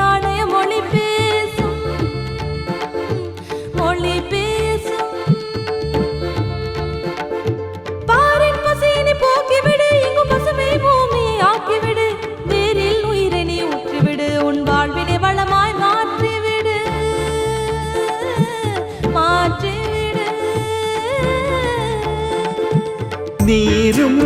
நாணய மொழி பேசும் மொழி பேசும் பாரின் பசியினை போக்கிவிடு இங்கு பசுமை பூமியை ஆக்கிவிடு வேரில் உயிரை நீ ஊற்றிவிடு உன் வாழ்வினை வளமாய் மாற்றிவிடு மாற்றிவிடு நீரும்